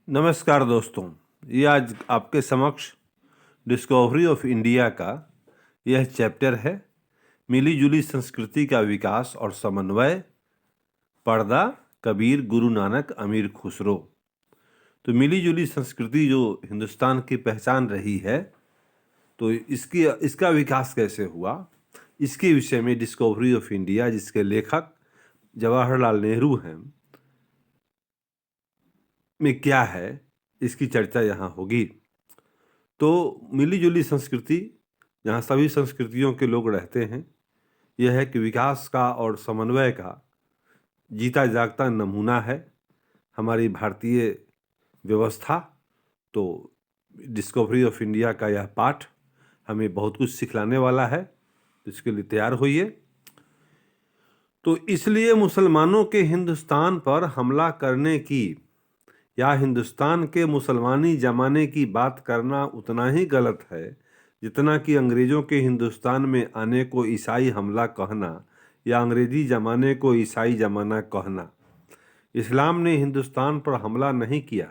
नमस्कार दोस्तों। ये आज आपके समक्ष डिस्कवरी ऑफ इंडिया का यह चैप्टर है, मिली जुली संस्कृति का विकास और समन्वय, पर्दा कबीर गुरु नानक अमीर खुसरो। तो मिली जुली संस्कृति जो हिंदुस्तान की पहचान रही है, तो इसका विकास कैसे हुआ, इसके विषय में डिस्कवरी ऑफ इंडिया, जिसके लेखक जवाहरलाल नेहरू हैं, में क्या है, इसकी चर्चा यहाँ होगी। तो मिली जुली संस्कृति, जहाँ सभी संस्कृतियों के लोग रहते हैं, यह है कि विकास का और समन्वय का जीता जागता नमूना है हमारी भारतीय व्यवस्था। तो डिस्कवरी ऑफ इंडिया का यह पाठ हमें बहुत कुछ सिखलाने वाला है, तो इसके लिए तैयार होइए। तो इसलिए मुसलमानों के हिंदुस्तान पर हमला करने की या हिंदुस्तान के मुसलमानी जमाने की बात करना उतना ही गलत है जितना कि अंग्रेज़ों के हिंदुस्तान में आने को ईसाई हमला कहना या अंग्रेज़ी जमाने को ईसाई जमाना कहना। इस्लाम ने हिंदुस्तान पर हमला नहीं किया,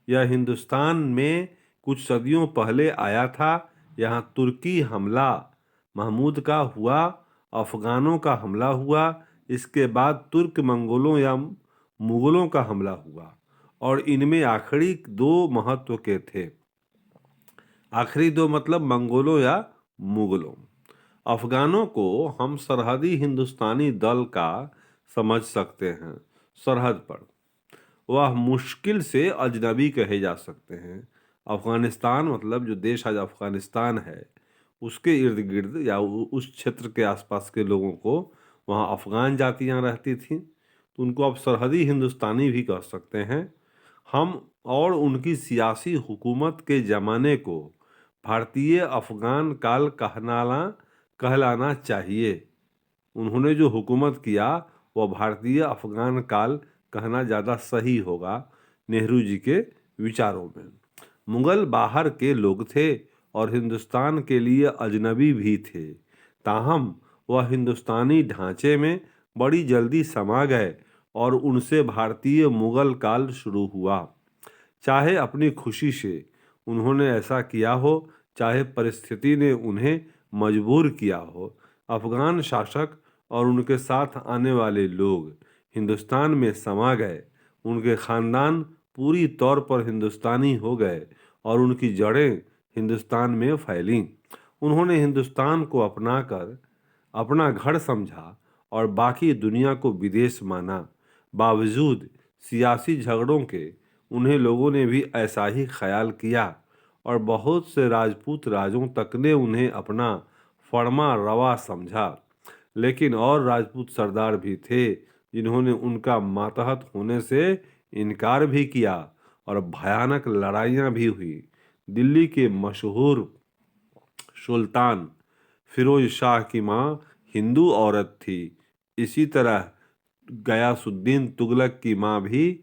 यह हिंदुस्तान में कुछ सदियों पहले आया था। यहाँ तुर्की हमला महमूद का हुआ, अफ़गानों का हमला हुआ, इसके बाद तुर्क मंगोलों या मुग़लों का हमला हुआ, और इनमें आखिरी दो महत्व के थे। आखिरी दो मतलब मंगोलों या मुगलों। अफ़गानों को हम सरहदी हिंदुस्तानी दल का समझ सकते हैं। सरहद पर वह मुश्किल से अजनबी कहे जा सकते हैं। अफ़गानिस्तान मतलब जो देश आज अफ़गानिस्तान है, उसके इर्द गिर्द या उस क्षेत्र के आसपास के लोगों को वहाँ अफ़गान जातियाँ रहती थीं, तो उनको आप सरहदी हिंदुस्तानी भी कह सकते हैं। हम और उनकी सियासी हुकूमत के ज़माने को भारतीय अफ़गान काल कहलाना चाहिए। उन्होंने जो हुकूमत किया वह भारतीय अफ़गान काल कहना ज़्यादा सही होगा नेहरू जी के विचारों में। मुग़ल बाहर के लोग थे और हिंदुस्तान के लिए अजनबी भी थे, ताहम वह हिंदुस्तानी ढांचे में बड़ी जल्दी समा गए और उनसे भारतीय मुग़ल काल शुरू हुआ। चाहे अपनी खुशी से उन्होंने ऐसा किया हो, चाहे परिस्थिति ने उन्हें मजबूर किया हो, अफ़गान शासक और उनके साथ आने वाले लोग हिंदुस्तान में समा गए। उनके ख़ानदान पूरी तौर पर हिंदुस्तानी हो गए और उनकी जड़ें हिंदुस्तान में फैलीं। उन्होंने हिंदुस्तान को अपनाकर अपना घर समझा और बाकी दुनिया को विदेश माना। बावजूद सियासी झगड़ों के उन्हें लोगों ने भी ऐसा ही ख्याल किया और बहुत से राजपूत राजों तक ने उन्हें अपना फरमा रवा समझा। लेकिन और राजपूत सरदार भी थे जिन्होंने उनका मातहत होने से इनकार भी किया और भयानक लड़ाइयाँ भी हुई। दिल्ली के मशहूर सुल्तान फिरोज शाह की माँ हिंदू औरत थी। इसी तरह गयासुद्दीन तुगलक की माँ भी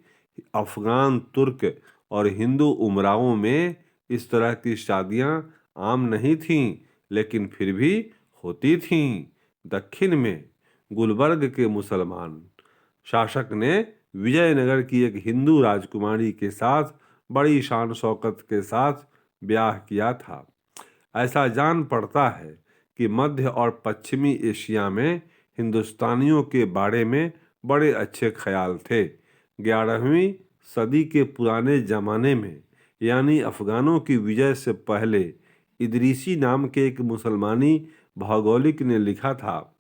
अफ़गान, तुर्क और हिंदू उमरावों में इस तरह की शादियाँ आम नहीं थीं, लेकिन फिर भी होती थीं। दक्षिण में गुलबर्ग के मुसलमान शासक ने विजयनगर की एक हिंदू राजकुमारी के साथ बड़ी शान शौकत के साथ ब्याह किया था। ऐसा जान पड़ता है कि मध्य और पश्चिमी एशिया में हिंदुस्तानियों के बारे में बड़े अच्छे ख्याल थे। 11वीं सदी के पुराने ज़माने में, यानी अफ़गानों की विजय से पहले, इदरीसी नाम के एक मुसलमानी भौगोलिक ने लिखा था,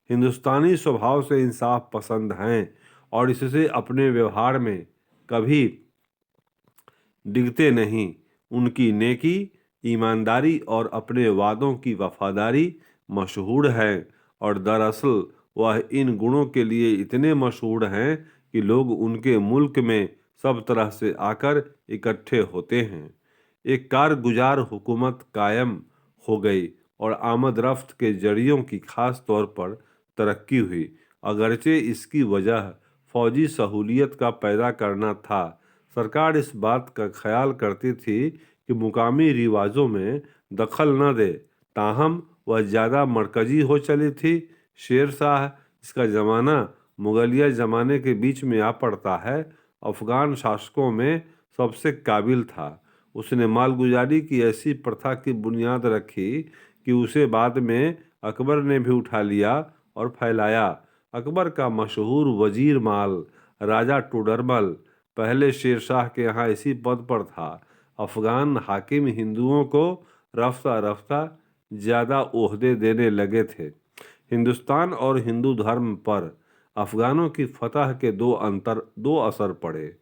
हिंदुस्तानी स्वभाव से इंसाफ पसंद हैं और इससे अपने व्यवहार में कभी डिगते नहीं। उनकी नेकी, ईमानदारी और अपने वादों की वफादारी मशहूर है, और दरअसल वह इन गुणों के लिए इतने मशहूर हैं कि लोग उनके मुल्क में सब तरह से आकर इकट्ठे होते हैं। एक कारगुजार हुकूमत कायम हो गई और आमद रफ्त के जरियों की खास तौर पर तरक्की हुई, अगरचे इसकी वजह फौजी सहूलियत का पैदा करना था। सरकार इस बात का ख्याल करती थी कि मुकामी रिवाजों में दखल न दे, ताहम वह ज़्यादा मरकजी हो चली थी। शेर शाह, इसका ज़माना मुगलिया ज़माने के बीच में आ पड़ता है। अफ़गान शासकों में सबसे काबिल था। उसने मालगुजारी की ऐसी प्रथा की बुनियाद रखी कि उसे बाद में अकबर ने भी उठा लिया और फैलाया। अकबर का मशहूर वजीर माल राजा टोडरमल पहले शेरशाह के यहाँ इसी पद पर था। अफगान हाकिम हिंदुओं को रफ्ता रफ्ता ज़्यादा ओहदे देने लगे थे। हिंदुस्तान और हिंदू धर्म पर अफगानों की फतह के दो असर पड़े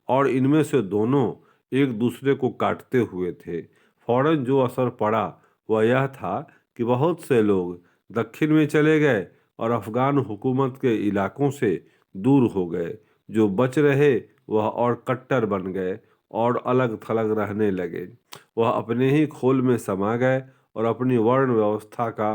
और इनमें से दोनों एक दूसरे को काटते हुए थे। फौरन जो असर पड़ा वह यह था कि बहुत से लोग दक्षिण में चले गए और अफगान हुकूमत के इलाकों से दूर हो गए। जो बच रहे वह और कट्टर बन गए और अलग थलग रहने लगे। वह अपने ही खोल में समा गए और अपनी वर्ण व्यवस्था का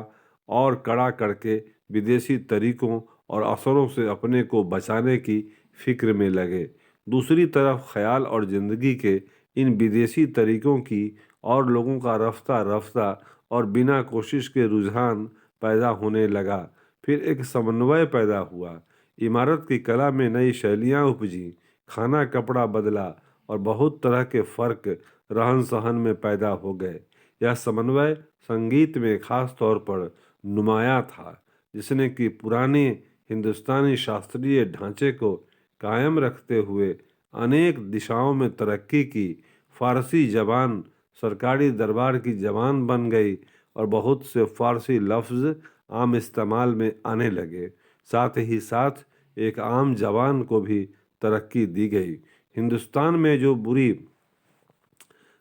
और कड़ा करके विदेशी तरीकों और असरों से अपने को बचाने की फिक्र में लगे। दूसरी तरफ ख्याल और ज़िंदगी के इन विदेशी तरीकों की और लोगों का रफ्ता रफ्ता और बिना कोशिश के रुझान पैदा होने लगा। फिर एक समन्वय पैदा हुआ। इमारत की कला में नई शैलियाँ उपजी, खाना कपड़ा बदला और बहुत तरह के फ़र्क रहन सहन में पैदा हो गए। यह समन्वय संगीत में खास तौर पर नुमाया था, जिसने कि पुराने हिंदुस्तानी शास्त्रीय ढांचे को कायम रखते हुए अनेक दिशाओं में तरक्की की। फारसी जबान सरकारी दरबार की जबान बन गई और बहुत से फारसी लफ्ज़ आम इस्तेमाल में आने लगे। साथ ही साथ एक आम जबान को भी तरक्की दी गई। हिंदुस्तान में जो बुरी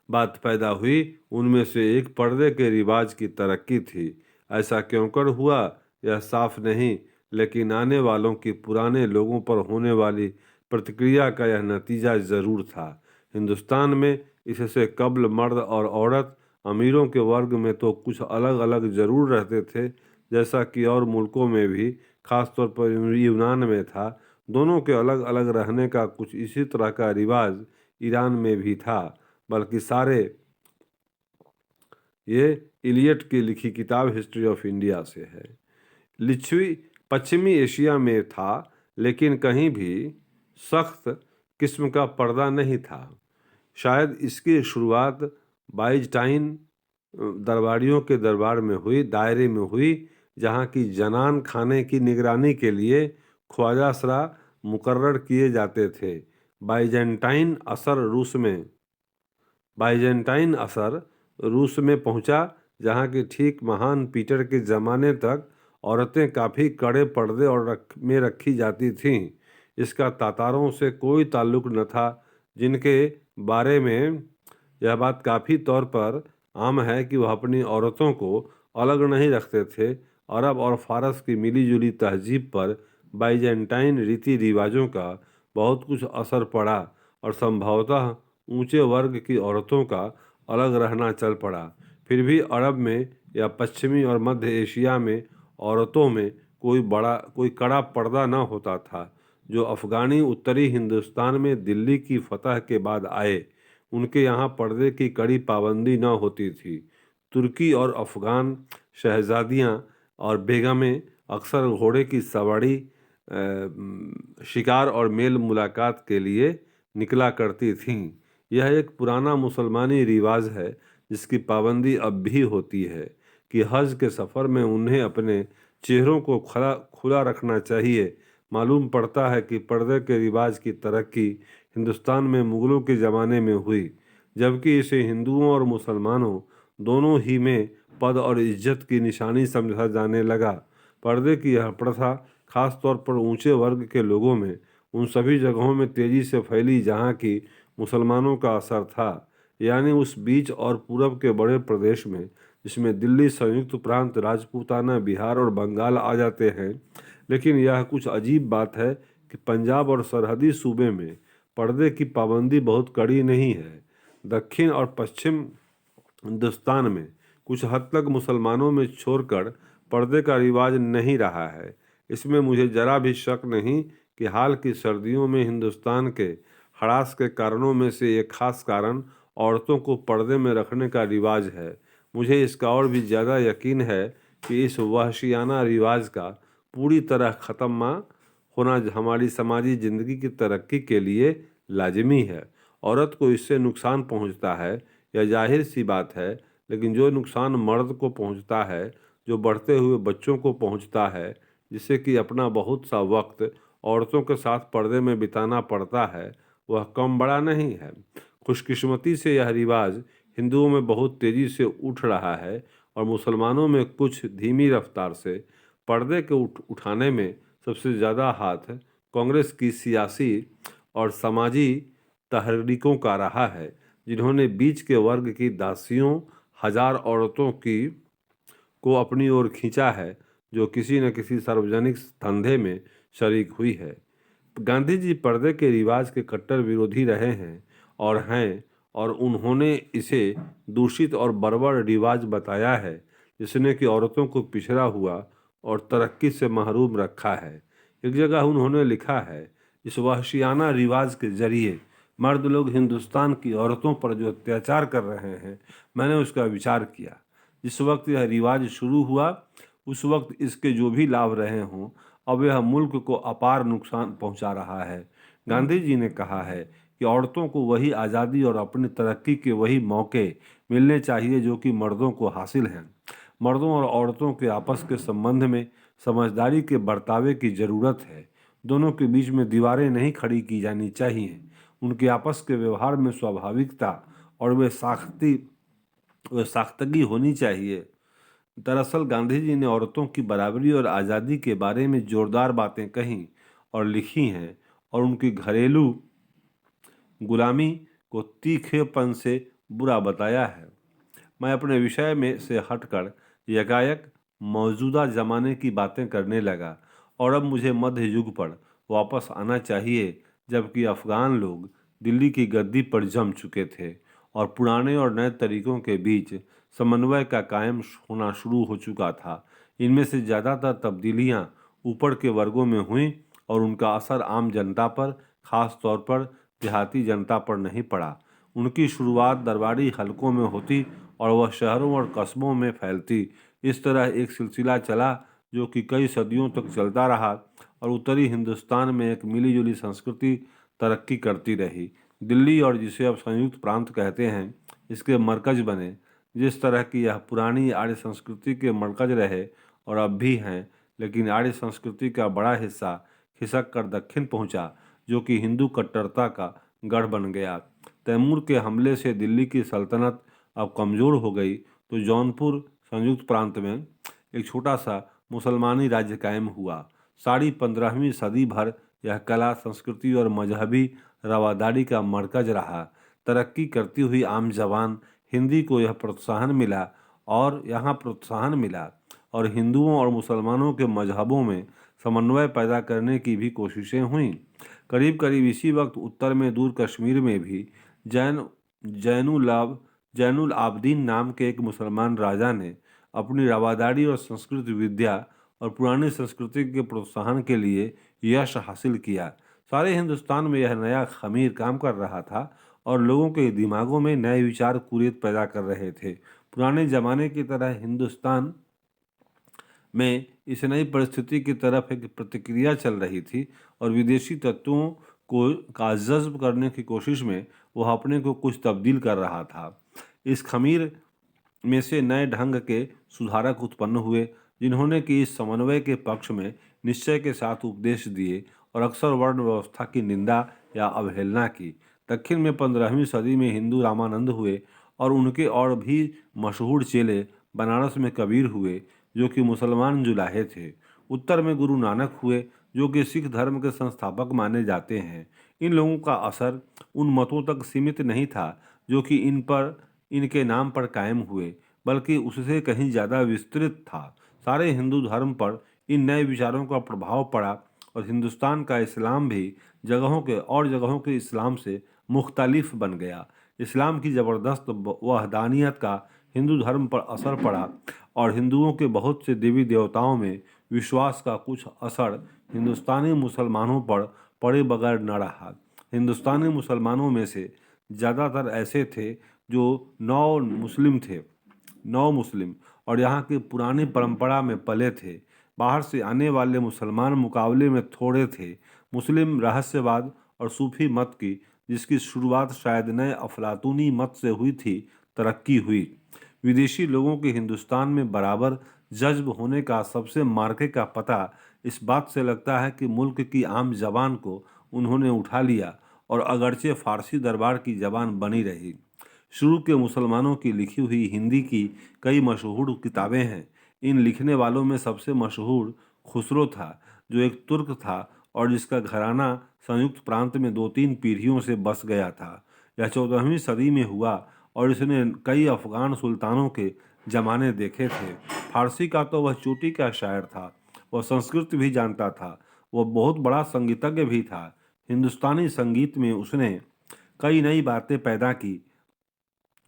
बात पैदा हुई उनमें से एक पर्दे के रिवाज की तरक्की थी। ऐसा क्यों कर हुआ यह साफ नहीं, लेकिन आने वालों की पुराने लोगों पर होने वाली प्रतिक्रिया का यह नतीजा ज़रूर था। हिंदुस्तान में इससे कब्ल मर्द और औरत अमीरों के वर्ग में तो कुछ अलग अलग ज़रूर रहते थे, जैसा कि और मुल्कों में भी, ख़ासतौर पर यूनान में था। दोनों के अलग अलग रहने का कुछ इसी तरह का रिवाज ईरान में भी था, बल्कि सारे ये इलियट की लिखी किताब हिस्ट्री ऑफ इंडिया से है। लिच्छवी पश्चिमी एशिया में था, लेकिन कहीं भी सख्त किस्म का पर्दा नहीं था। शायद इसकी शुरुआत बाइजटाइन दरबारियों के दरबार में हुई दायरे में हुई, जहाँ की जनान खाने की निगरानी के लिए ख्वाजा सरा मुकर्रर किए जाते थे। बाइजेंटाइन असर रूस में बाइजेंटाइन असर रूस में पहुंचा, जहां की ठीक महान पीटर के ज़माने तक औरतें काफ़ी कड़े पर्दे में रखी जाती थीं। इसका तातारों से कोई ताल्लुक न था, जिनके बारे में यह बात काफ़ी तौर पर आम है कि वह अपनी औरतों को अलग नहीं रखते थे। अरब और फारस की मिलीजुली तहजीब पर बाइजेंटाइन रीति रिवाजों का बहुत कुछ असर पड़ा और संभवतः ऊंचे वर्ग की औरतों का अलग रहना चल पड़ा। फिर भी अरब में या पश्चिमी और मध्य एशिया में औरतों में कोई कड़ा पर्दा न होता था। जो अफ़गानी उत्तरी हिंदुस्तान में दिल्ली की फतह के बाद आए, उनके यहाँ पर्दे की कड़ी पाबंदी न होती थी। तुर्की और अफ़गान शहज़ादियाँ और बेगमें अक्सर घोड़े की सवारी, शिकार और मेल मुलाकात के लिए निकला करती थीं। यह एक पुराना मुसलमानी रिवाज है, जिसकी पाबंदी अब भी होती है कि हज के सफ़र में उन्हें अपने चेहरों को खुला रखना चाहिए। मालूम पड़ता है कि पर्दे के रिवाज की तरक्की हिंदुस्तान में मुग़लों के ज़माने में हुई, जबकि इसे हिंदुओं और मुसलमानों दोनों ही में पद और इज्जत की निशानी समझा जाने लगा। पर्दे की यह प्रथा खास तौर पर ऊंचे वर्ग के लोगों में उन सभी जगहों में तेज़ी से फैली जहाँ की मुसलमानों का असर था, यानी उस बीच और पूरब के बड़े प्रदेश में, जिसमें दिल्ली, संयुक्त प्रांत, राजपूताना, बिहार और बंगाल आ जाते हैं। लेकिन यह कुछ अजीब बात है कि पंजाब और सरहदी सूबे में पर्दे की पाबंदी बहुत कड़ी नहीं है। दक्षिण और पश्चिम हिंदुस्तान में कुछ हद तक मुसलमानों में छोड़कर पर्दे का रिवाज नहीं रहा है। इसमें मुझे ज़रा भी शक नहीं कि हाल की सर्दियों में हिंदुस्तान के हड़ास के कारणों में से एक खास कारण औरतों को पर्दे में रखने का रिवाज है। मुझे इसका और भी ज़्यादा यकीन है कि इस वहशियाना रिवाज का पूरी तरह ख़त्म होना हमारी समाजी ज़िंदगी की तरक्की के लिए लाजिमी है औरत को इससे नुकसान पहुंचता है, यह जाहिर सी बात है, लेकिन जो नुकसान मर्द को पहुंचता है, जो बढ़ते हुए बच्चों को पहुंचता है, जिससे कि अपना बहुत सा वक्त औरतों के साथ पर्दे में बिताना पड़ता है, वह कम बड़ा नहीं है। खुशकिस्मती से यह रिवाज हिंदुओं में बहुत तेजी से उठ रहा है और मुसलमानों में कुछ धीमी रफ्तार से। पर्दे के उठाने में सबसे ज़्यादा हाथ कांग्रेस की सियासी और समाजी तहरीकों का रहा है, जिन्होंने बीच के वर्ग की दासियों, हजार औरतों की को अपनी ओर खींचा है, जो किसी न किसी सार्वजनिक धंधे में शरीक हुई है। गांधी जी पर्दे के रिवाज के कट्टर विरोधी रहे हैं और उन्होंने इसे दूषित और बर्बर रिवाज बताया है, जिसने कि औरतों को पिछड़ा हुआ और तरक्की से महरूम रखा है। एक जगह उन्होंने लिखा है, इस वहशियाना रिवाज के जरिए मर्द लोग हिंदुस्तान की औरतों पर जो अत्याचार कर रहे हैं, मैंने उसका विचार किया। जिस वक्त यह रिवाज शुरू हुआ, उस वक्त इसके जो भी लाभ रहे हों, अब यह मुल्क को अपार नुकसान पहुंचा रहा है। गांधी जी ने कहा है कि औरतों को वही आज़ादी और अपनी तरक्की के वही मौके मिलने चाहिए जो कि मर्दों को हासिल हैं। मर्दों और औरतों के आपस के संबंध में समझदारी के बर्तावे की ज़रूरत है। दोनों के बीच में दीवारें नहीं खड़ी की जानी चाहिए। उनके आपस के व्यवहार में स्वाभाविकता और वे साख्तगी होनी चाहिए। दरअसल गांधी जी ने औरतों की बराबरी और आज़ादी के बारे में जोरदार बातें कही और लिखी हैं और उनकी घरेलू गुलामी को तीखेपन से बुरा बताया है। मैं अपने विषय में से हटकर यकायक मौजूदा ज़माने की बातें करने लगा और अब मुझे मध्य युग पर वापस आना चाहिए, जबकि अफ़गान लोग दिल्ली की गद्दी पर जम चुके थे और पुराने और नए तरीकों के बीच समन्वय का कायम होना शुरू हो चुका था। इनमें से ज़्यादातर तब्दीलियाँ ऊपर के वर्गों में हुईं और उनका असर आम जनता पर, खास तौर पर देहाती जनता पर नहीं पड़ा। उनकी शुरुआत दरबारी हलकों में होती और वह शहरों और कस्बों में फैलती। इस तरह एक सिलसिला चला जो कि कई सदियों तक चलता रहा और उत्तरी हिंदुस्तान में एक मिलीजुली संस्कृति तरक्की करती रही। दिल्ली, और जिसे अब संयुक्त प्रांत कहते हैं, इसके मरकज बने। जिस तरह की यह पुरानी आर्य संस्कृति के मरकज रहे और अब भी हैं, लेकिन आर्य संस्कृति का बड़ा हिस्सा खिसक कर दक्षिण पहुंचा, जो कि हिंदू कट्टरता का गढ़ बन गया। तैमूर के हमले से दिल्ली की सल्तनत अब कमज़ोर हो गई तो जौनपुर संयुक्त प्रांत में एक छोटा सा मुसलमानी राज्य कायम हुआ। साढ़े 15वीं सदी भर यह कला, संस्कृति और मजहबी रवादारी का मरकज रहा। तरक्की करती हुई आम जबान हिंदी को यह प्रोत्साहन मिला और हिंदुओं और मुसलमानों के मजहबों में समन्वय पैदा करने की भी कोशिशें हुईं। करीब करीब इसी वक्त उत्तर में दूर कश्मीर में भी जैनुल आबदीन नाम के एक मुसलमान राजा ने अपनी रवादारी और संस्कृत विद्या और पुरानी संस्कृति के प्रोत्साहन के लिए यश हासिल किया। सारे हिंदुस्तान में यह नया खमीर काम कर रहा था और लोगों के दिमागों में नए विचार कुरियत पैदा कर रहे थे। पुराने जमाने की तरह हिंदुस्तान में इस नई परिस्थिति की तरफ एक प्रतिक्रिया चल रही थी और विदेशी तत्वों का जज्ब करने की कोशिश में वह अपने को कुछ तब्दील कर रहा था। इस खमीर में से नए ढंग के सुधारक उत्पन्न हुए, जिन्होंने कि इस समन्वय के पक्ष में निश्चय के साथ उपदेश दिए और अक्सर वर्ण व्यवस्था की निंदा या अवहेलना की। दक्षिण में 15वीं सदी में हिंदू रामानंद हुए और उनके और भी मशहूर चेले बनारस में कबीर हुए, जो कि मुसलमान जुलाहे थे। उत्तर में गुरु नानक हुए, जो कि सिख धर्म के संस्थापक माने जाते हैं। इन लोगों का असर उन मतों तक सीमित नहीं था जो कि इनके नाम पर कायम हुए, बल्कि उससे कहीं ज़्यादा विस्तृत था। सारे हिंदू धर्म पर इन नए विचारों का प्रभाव पड़ा और हिंदुस्तान का इस्लाम भी जगहों के इस्लाम से मुख्तलिफ बन गया। इस्लाम की ज़बरदस्त वहदानियत का हिंदू धर्म पर असर पड़ा और हिंदुओं के बहुत से देवी देवताओं में विश्वास का कुछ असर हिंदुस्तानी मुसलमानों पर पड़े बगैर न रहा। हिंदुस्तानी मुसलमानों में से ज़्यादातर ऐसे थे जो नौ मुस्लिम और यहाँ की पुरानी परंपरा में पले थे। बाहर से आने वाले मुसलमान मुकाबले में थोड़े थे। मुस्लिम रहस्यवाद और सूफी मत की जिसकी शुरुआत शायद नए अफलातूनी मत से हुई थी, तरक्की हुई। विदेशी लोगों के हिंदुस्तान में बराबर जज्ब होने का सबसे मार्के का पता इस बात से लगता है कि मुल्क की आम जबान को उन्होंने उठा लिया और अगरचे फारसी दरबार की जबान बनी रही। शुरू के मुसलमानों की लिखी हुई हिंदी की कई मशहूर किताबें हैं। इन लिखने वालों में सबसे मशहूर खुसरो था, जो एक तुर्क था और जिसका घराना संयुक्त प्रांत में 2-3 पीढ़ियों से बस गया था। यह 14वीं सदी में हुआ और इसने कई अफगान सुल्तानों के जमाने देखे थे। फारसी का तो वह चोटी का शायर था। वह संस्कृत भी जानता था। वह बहुत बड़ा संगीतज्ञ भी था। हिंदुस्तानी संगीत में उसने कई नई बातें पैदा की।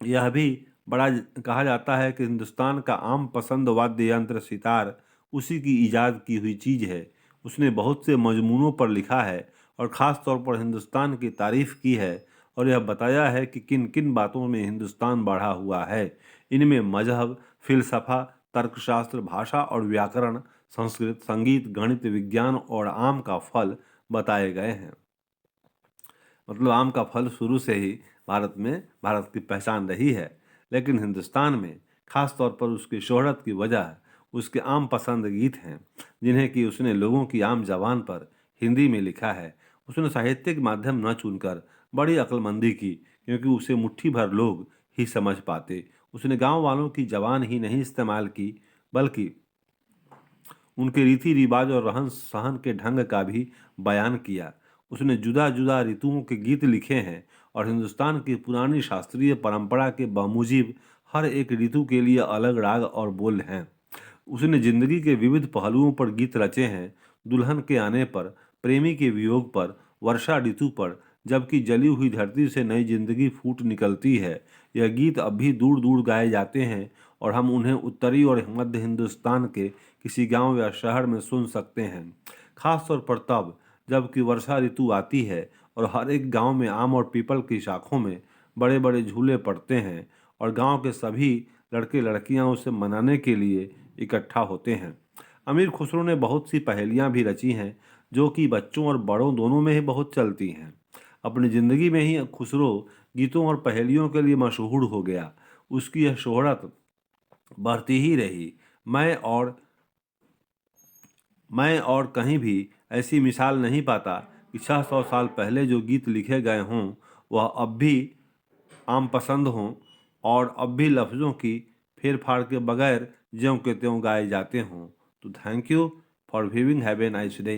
यह भी बड़ा कहा जाता है कि हिंदुस्तान का आम पसंद वाद्य यंत्र सितार उसी की ईजाद की हुई चीज़ है। उसने बहुत से मजमूनों पर लिखा है और ख़ास तौर पर हिंदुस्तान की तारीफ़ की है और यह बताया है कि किन किन बातों में हिंदुस्तान बढ़ा हुआ है। इनमें मजहब, फ़िलसफ़ा, तर्कशास्त्र, भाषा और व्याकरण, संस्कृत, संगीत, गणित, विज्ञान और आम का फल बताए गए हैं। मतलब आम का फल शुरू से ही भारत की पहचान रही है, लेकिन हिंदुस्तान में खास तौर पर उसकी शोहरत की वजह उसके आम पसंद गीत हैं, जिन्हें कि उसने लोगों की आम जबान पर हिंदी में लिखा है। उसने साहित्यिक माध्यम न चुनकर बड़ी अक्लमंदी की, क्योंकि उसे मुट्ठी भर लोग ही समझ पाते। उसने गांव वालों की जबान ही नहीं इस्तेमाल की, बल्कि उनके रीति रिवाज और रहन सहन के ढंग का भी बयान किया। उसने जुदा जुदा ऋतुओं के गीत लिखे हैं और हिंदुस्तान की पुरानी शास्त्रीय परंपरा के बमुजिब हर एक ऋतु के लिए अलग राग और बोल हैं। उसने जिंदगी के विविध पहलुओं पर गीत रचे हैं। दुल्हन के आने पर, प्रेमी के वियोग पर, वर्षा ऋतु पर, जबकि जली हुई धरती से नई जिंदगी फूट निकलती है। यह गीत अब भी दूर दूर गाए जाते हैं और हम उन्हें उत्तरी और मध्य हिंदुस्तान के किसी गांव या शहर में सुन सकते हैं। खास तौर पर तब जबकि वर्षा ऋतु आती है और हर एक गांव में आम और पीपल की शाखों में बड़े बड़े झूले पड़ते हैं और गांव के सभी लड़के लड़कियां उसे मनाने के लिए इकट्ठा होते हैं। अमीर खुसरो ने बहुत सी पहेलियां भी रची हैं, जो कि बच्चों और बड़ों दोनों में ही बहुत चलती हैं। अपनी ज़िंदगी में ही खुसरो गीतों और पहेलियों के लिए मशहूर हो गया। उसकी यह शोहरत बढ़ती ही रही। मैं और मैं और कहीं भी ऐसी मिसाल नहीं पाता कि 600 साल पहले जो गीत लिखे गए हों वह अब भी आम पसंद हों और अब भी लफ्ज़ों की फेर फाड़ के बगैर ज्यों के त्यों गाए जाते हों। तो thank you for viewing, have a nice day.